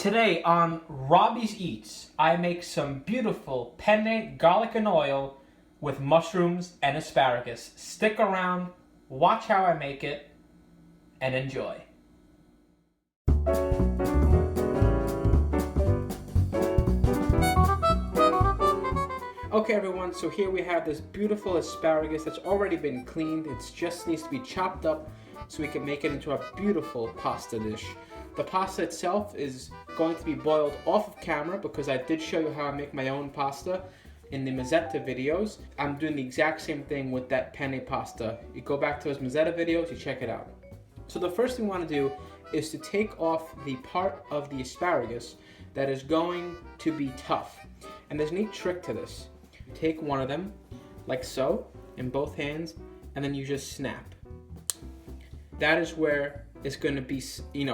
Today on Robbie's Eats, I make some beautiful penne garlic and oil with mushrooms and asparagus. Stick around, watch how I make it, and enjoy. Okay everyone, so here we have this beautiful asparagus that's already been cleaned. It just needs to be chopped up so we can make it into a beautiful pasta dish. The pasta itself is going to be boiled off of camera because I did show you how I make my own pasta in the Mazzetta videos. I'm doing the exact same thing with that penne pasta. You go back to those Mazzetta videos, you check it out. So the first thing we want to do is to take off the part of the asparagus that is going to be tough. And there's a neat trick to this. Take one of them, like so, in both hands, and then you just snap. That is where it's going to be,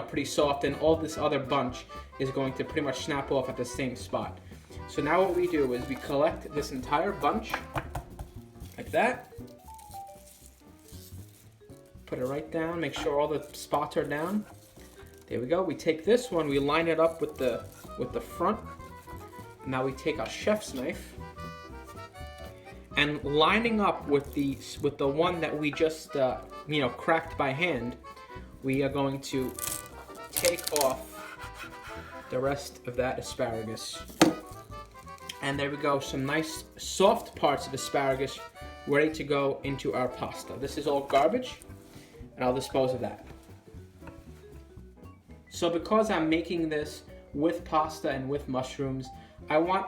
pretty soft, and all this other bunch is going to pretty much snap off at the same spot. So now what we do is we collect this entire bunch, like that. Put it right down, make sure all the spots are down. There we go. We take this one, we line it up with the front. Now we take our chef's knife, and lining up with the one that we just cracked by hand, we are going to take off the rest of that asparagus. And there we go, some nice soft parts of asparagus ready to go into our pasta. This is all garbage, and I'll dispose of that. So because I'm making this with pasta and with mushrooms, I want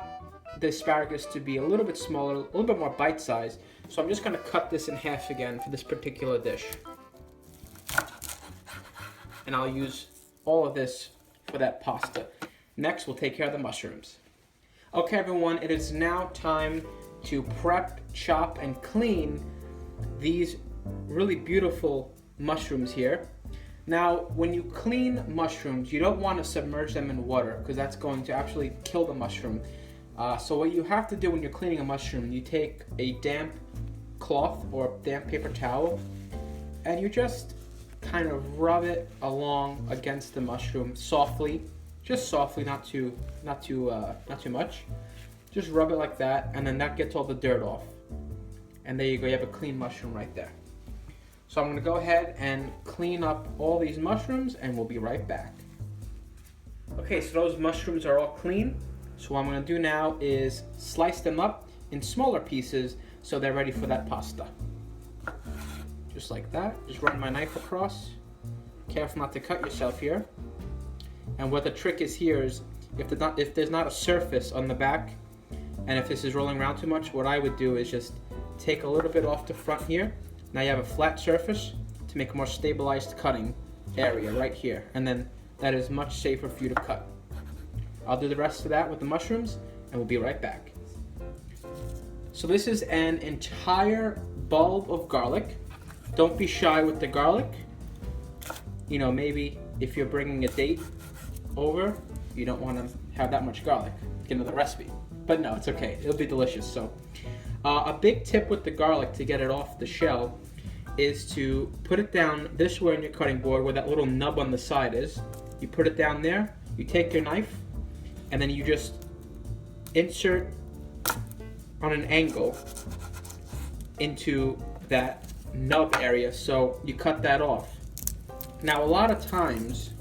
the asparagus to be a little bit smaller, a little bit more bite-sized. So I'm just going to cut this in half again for this particular dish. And I'll use all of this for that pasta. Next, we'll take care of the mushrooms. Okay everyone, it is now time to prep, chop, and clean these really beautiful mushrooms here. Now, when you clean mushrooms, you don't want to submerge them in water because that's going to actually kill the mushroom. So what you have to do when you're cleaning a mushroom, you take a damp cloth or damp paper towel, and you just kind of rub it along against the mushroom softly, just softly, not too much. Just rub it like that, and then that gets all the dirt off. And there you go, you have a clean mushroom right there. So I'm going to go ahead and clean up all these mushrooms, and we'll be right back. Okay, so those mushrooms are all clean. So what I'm going to do now is slice them up in smaller pieces so they're ready for that pasta. Just like that. Just run my knife across. Careful not to cut yourself here. And what the trick is here is if there's not a surface on the back, and if this is rolling around too much, what I would do is just take a little bit off the front here. Now you have a flat surface to make a more stabilized cutting area right here. And then that is much safer for you to cut. I'll do the rest of that with the mushrooms, and we'll be right back. So this is an entire bulb of garlic. Don't be shy with the garlic. Maybe if you're bringing a date over, you don't want to have that much garlic. Get another recipe. But no, it's okay. It'll be delicious. So a big tip with the garlic to get it off the shell is to put it down this way on your cutting board where that little nub on the side is. You put it down there, you take your knife, and then you just insert on an angle into that nub area, so you cut that off. Now a lot of times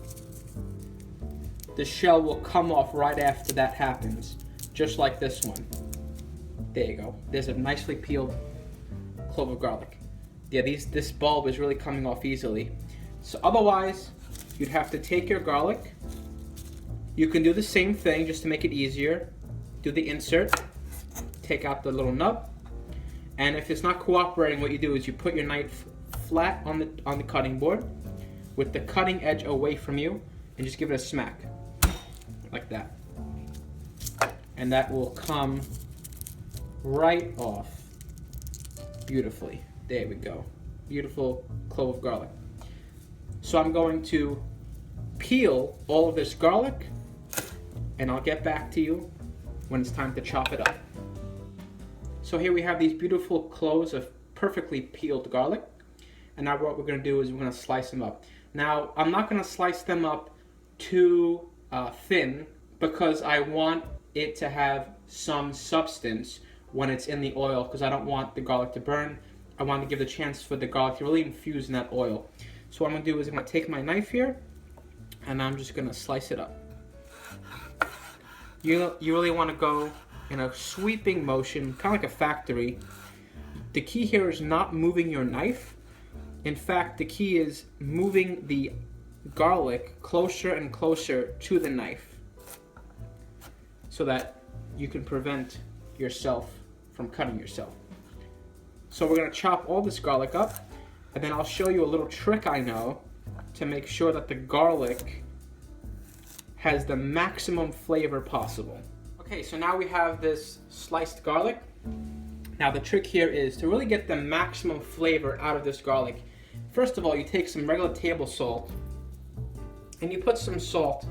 the shell will come off right after that happens, just like this one. There you go. There's a nicely peeled clove of garlic. Yeah, this bulb is really coming off easily. So otherwise, you'd have to take your garlic. You can do the same thing just to make it easier. Do the insert, take out the little nub, and if it's not cooperating, what you do is you put your knife flat on the cutting board with the cutting edge away from you, and just give it a smack, like that. And that will come right off beautifully. There we go. Beautiful clove of garlic. So I'm going to peel all of this garlic, and I'll get back to you when it's time to chop it up. So here we have these beautiful cloves of perfectly peeled garlic, and now what we're going to do is we're going to slice them up. Now I'm not going to slice them up too thin because I want it to have some substance when it's in the oil, because I don't want the garlic to burn. I want to give the chance for the garlic to really infuse in that oil. So what I'm going to do is I'm going to take my knife here and I'm just going to slice it up. You really want to go in a sweeping motion, kind of like a factory. The key here is not moving your knife. In fact, the key is moving the garlic closer and closer to the knife so that you can prevent yourself from cutting yourself. So we're going to chop all this garlic up, and then I'll show you a little trick I know to make sure that the garlic has the maximum flavor possible. Okay, so now we have this sliced garlic. Now the trick here is to really get the maximum flavor out of this garlic. First of all, you take some regular table salt and you put some salt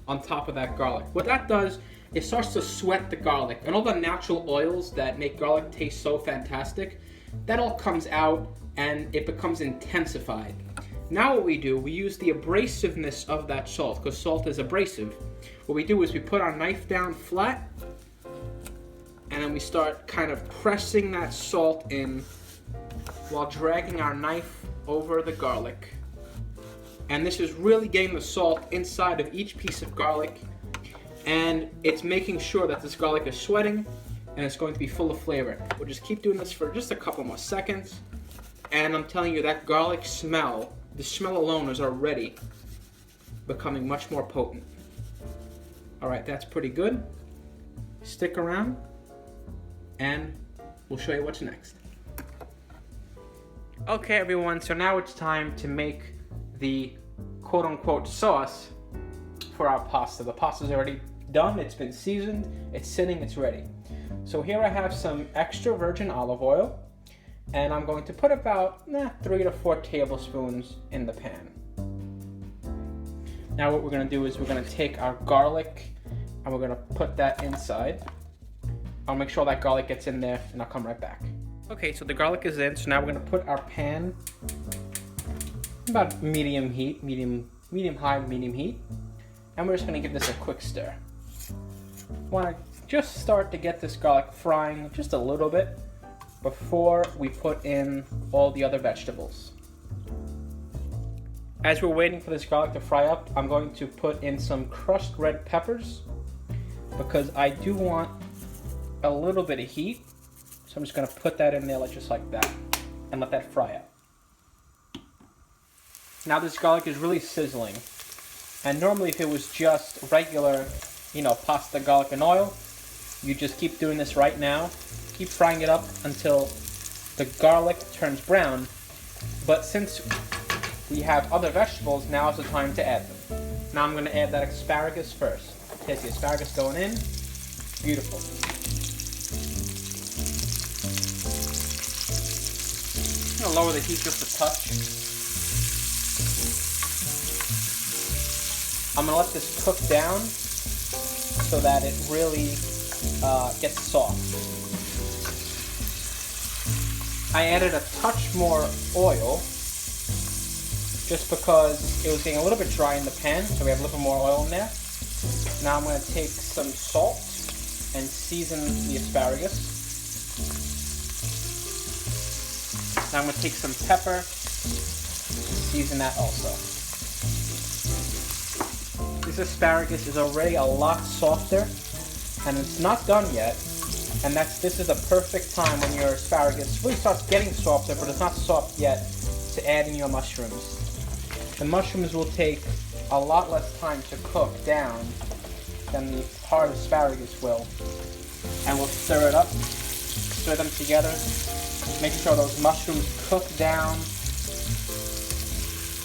on top of that garlic. What that does, it starts to sweat the garlic, and all the natural oils that make garlic taste so fantastic, that all comes out and it becomes intensified. Now what we do, we use the abrasiveness of that salt, because salt is abrasive. What we do is we put our knife down flat, and then we start kind of pressing that salt in while dragging our knife over the garlic. And this is really getting the salt inside of each piece of garlic, and it's making sure that this garlic is sweating and it's going to be full of flavor. We'll just keep doing this for just a couple more seconds, and I'm telling you, that garlic smell, the smell alone is already becoming much more potent. Alright, that's pretty good. Stick around and we'll show you what's next. Okay everyone, so now it's time to make the quote-unquote sauce for our pasta. The pasta's already done, it's been seasoned, it's sitting, it's ready. So here I have some extra virgin olive oil, and I'm going to put about 3 to 4 tablespoons in the pan. Now what we're going to do is we're going to take our garlic and we're going to put that inside. I'll make sure that garlic gets in there and I'll come right back. Okay, so the garlic is in, so now we're going to put our pan about medium heat, medium high, medium heat, and we're just going to give this a quick stir. Want to just start to get this garlic frying just a little bit before we put in all the other vegetables. As we're waiting for this garlic to fry up, I'm going to put in some crushed red peppers because I do want a little bit of heat. So I'm just going to put that in there just like that and let that fry up. Now this garlic is really sizzling, and normally if it was just regular, pasta, garlic, and oil, you just keep doing this right now. Keep frying it up until the garlic turns brown. But since we have other vegetables, now is the time to add them. Now I'm going to add that asparagus first. There's the asparagus going in. Beautiful. I'm going to lower the heat just a touch. I'm going to let this cook down so that it really gets soft. I added a touch more oil just because it was getting a little bit dry in the pan, so we have a little bit more oil in there. Now I'm going to take some salt and season the asparagus. Now I'm going to take some pepper and season that also. This asparagus is already a lot softer, and it's not done yet. And this is the perfect time when your asparagus really starts getting softer, but it's not soft yet, to add in your mushrooms. The mushrooms will take a lot less time to cook down than the hard asparagus will. And we'll stir it up, stir them together, make sure those mushrooms cook down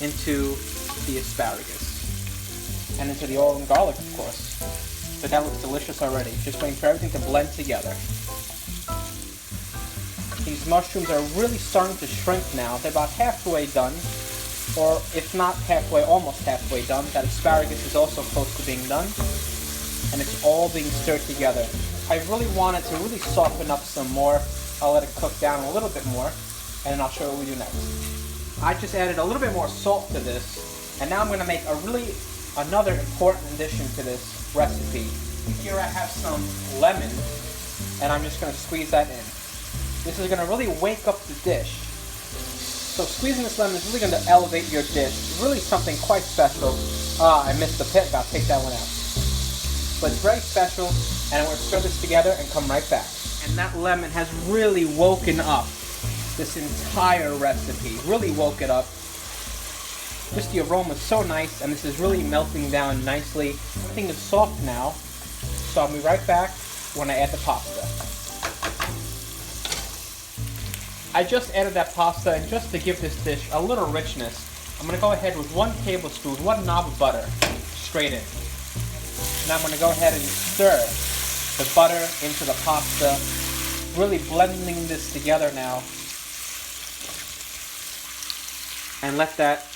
into the asparagus. And into the oil and garlic, of course. But that looks delicious already. Just waiting for everything to blend together. These mushrooms are really starting to shrink now. They're about halfway done, or if not halfway, almost halfway done. That asparagus is also close to being done, and it's all being stirred together. I really want it to really soften up some more. I'll let it cook down a little bit more, and then I'll show you what we do next. I just added a little bit more salt to this, and now I'm going to make a really another important addition to this recipe. Here I have some lemon, and I'm just going to squeeze that in. This is going to really wake up the dish. So squeezing this lemon is really going to elevate your dish. It's really something quite special. I missed the pit, gotta take that one out. But it's very special, and I'm going to stir this together and come right back. And that lemon has really woken up this entire recipe. Really woke it up. Just the aroma is so nice, and this is really melting down nicely. Everything is soft now, so I'll be right back when I add the pasta. I just added that pasta, and just to give this dish a little richness, I'm going to go ahead with 1 tablespoon, 1 knob of butter, straight in. Now I'm going to go ahead and stir the butter into the pasta, really blending this together now, and let that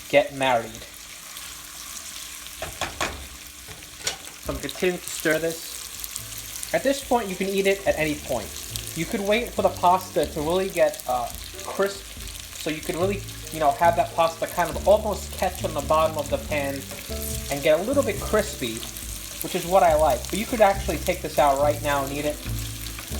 get married. So I'm continuing to stir this. At this point, you can eat it at any point. You could wait for the pasta to really get crisp, so you could really, have that pasta kind of almost catch on the bottom of the pan and get a little bit crispy, which is what I like. But you could actually take this out right now and eat it.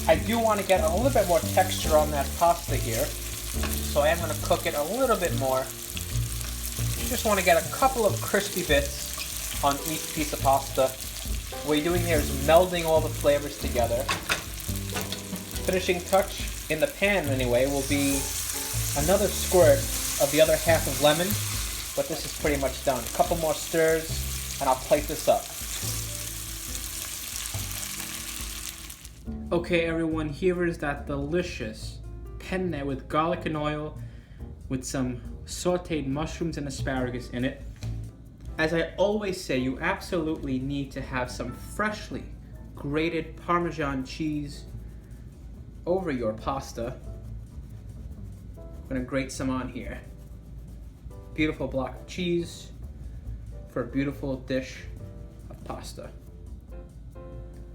I do want to get a little bit more texture on that pasta here, so I am going to cook it a little bit more. You just want to get a couple of crispy bits on each piece of pasta. What you're doing here is melding all the flavors together. Finishing touch in the pan anyway will be another squirt of the other half of lemon, but this is pretty much done. A couple more stirs and I'll plate this up. Okay everyone, here is that delicious penne with garlic and oil with some sauteed mushrooms and asparagus in it. As I always say, you absolutely need to have some freshly grated Parmesan cheese over your pasta. I'm gonna grate some on here. Beautiful block of cheese for a beautiful dish of pasta.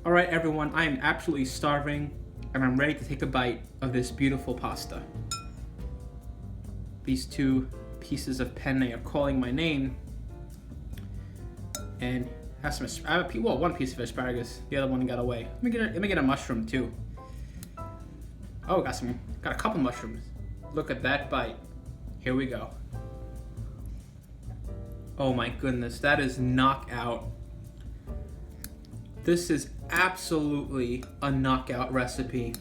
All right, everyone, I am absolutely starving, and I'm ready to take a bite of this beautiful pasta. These 2 pieces of penne are calling my name, and have some. I have 1 piece of asparagus. The other one got away. Let me get a mushroom too. Oh, got a couple mushrooms. Look at that bite. Here we go. Oh my goodness, that is knockout. This is absolutely a knockout recipe.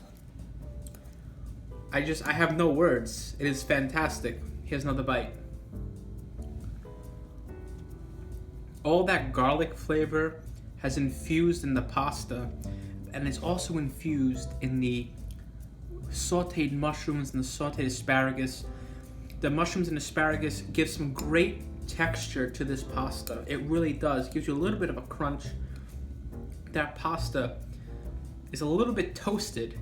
I have no words. It is fantastic. Here's another bite. All that garlic flavor has infused in the pasta, and it's also infused in the sauteed mushrooms and the sauteed asparagus. The mushrooms and asparagus give some great texture to this pasta. It really does. It gives you a little bit of a crunch. That pasta is a little bit toasted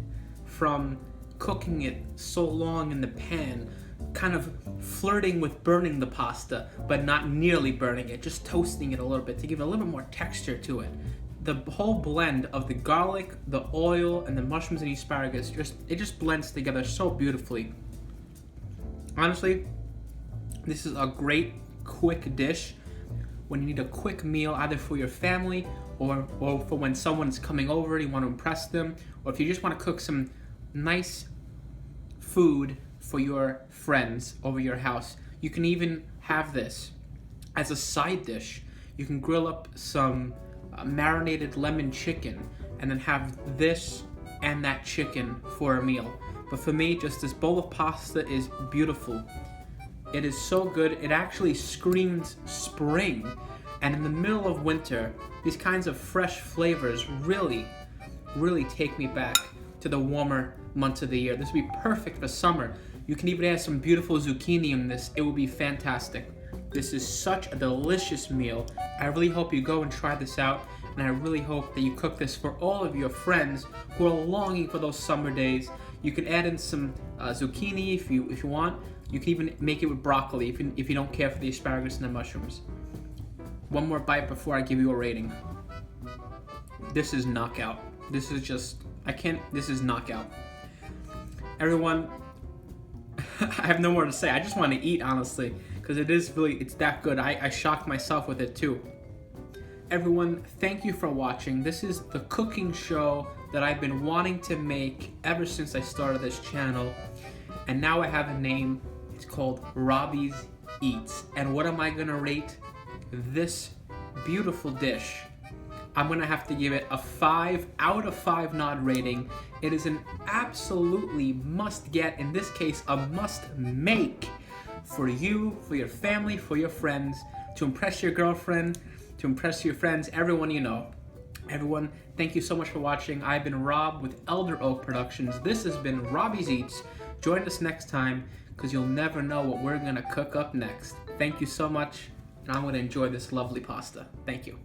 from cooking it so long in the pan, kind of flirting with burning the pasta, but not nearly burning it, just toasting it a little bit to give it a little bit more texture to it. The whole blend of the garlic, the oil, and the mushrooms and asparagus, it just blends together so beautifully. Honestly, this is a great quick dish when you need a quick meal, either for your family or for when someone's coming over and you want to impress them, or if you just want to cook some nice food for your friends over your house. You can even have this as a side dish. You can grill up some marinated lemon chicken and then have this and that chicken for a meal. But for me, just this bowl of pasta is beautiful. It is so good. It actually screams spring. And in the middle of winter, these kinds of fresh flavors really take me back to the warmer months of the year. This would be perfect for summer. You can even add some beautiful zucchini in this. It would be fantastic. This is such a delicious meal. I really hope you go and try this out, and I really hope that you cook this for all of your friends who are longing for those summer days. You can add in some zucchini if you want. You can even make it with broccoli if you don't care for the asparagus and the mushrooms. One more bite before I give you a rating. This is knockout. This is just, this is knockout. Everyone, I have no more to say. I just want to eat, honestly, because it's that good. I shocked myself with it too. Everyone, thank you for watching. This is the cooking show that I've been wanting to make ever since I started this channel. And now I have a name. It's called Robbie's Eats. And what am I gonna rate this beautiful dish? I'm gonna have to give it a 5 out of 5 nod rating. It is an absolutely must get, in this case, a must make for you, for your family, for your friends, to impress your girlfriend, to impress your friends, everyone you know. Everyone, thank you so much for watching. I've been Rob with Elder Oak Productions. This has been Robbie's Eats. Join us next time, because you'll never know what we're gonna cook up next. Thank you so much, and I'm gonna enjoy this lovely pasta. Thank you.